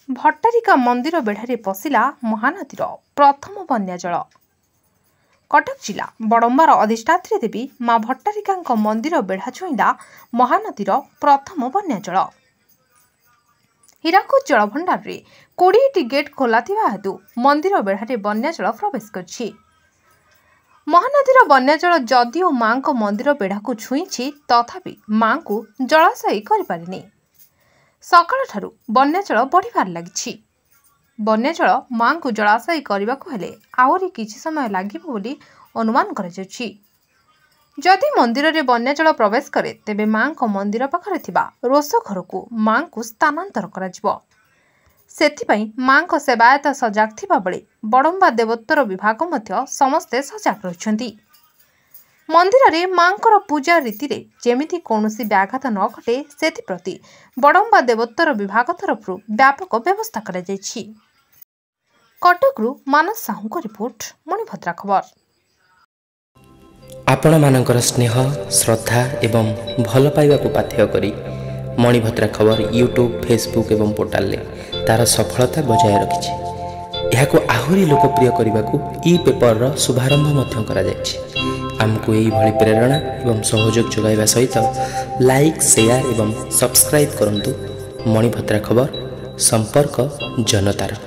भट्टारिका मंदिर बेढ़ारे पशिला महानदीर प्रथम बन्या जल। कटक जिला बड़म्बार अधिष्ठात्री देवी माँ भट्टारिका मंदिर बेढ़ा छुईला महानदीर प्रथम बन्या जल। हीराकुद जलभंडार रे 20टी गेट खोला हेतु मंदिर बेढ़ारे बन्या जल प्रवेश कर महानदीर बन्या जल जदिओ माँ मंदिर बेढ़ा को छुई तथापि माँ को जलाशयी कर सकाळ ठारू बन्या जल बढ़िबार लागिछि। बन्या जल माँ को जलाशयी करने को हेले आहुरी किछि समय लागिबो बोली अनुमान करा जाउछि। जदि मंदिर रे बन्या जल प्रवेश करे तेबे माँ को मंदिर पाखरे थिबा रोष घर को माँ को स्थानांतर करा जिवो। सेथिपई माँ को सेवायत सजाग थिबा बेले बड़म्बा देवोत्तर विभाग मध्य समस्ते सजाग रहिछन्ति। मंदिर रे मांकर पूजा रीति रे जेमिति कौनसी व्याघात न घटे सेथिप्रति बड़म्बा देवोत्तर विभाग तरफ व्यापक व्यवस्था करा जायछि। कटकरू मानस साहू को रिपोर्ट, मणिभद्रा खबर। आपण मानकर स्नेह श्रद्धा एवं भल पाइबा को पाथेय करी मणिभद्रा खबर यूट्यूब फेसबुक एवं पोर्टाल ले तार सफलता बजाय रखिछि। एहाको आहुरी लोकप्रिय करने को ई पेपर शुभारंभ मध्य करा जायछि। आमको यही भली प्रेरणा एवं सहयोग जोगाइबा सहित लाइक शेयर एवं सब्सक्राइब करंतु। मणिभद्रा खबर संपर्क जनतार।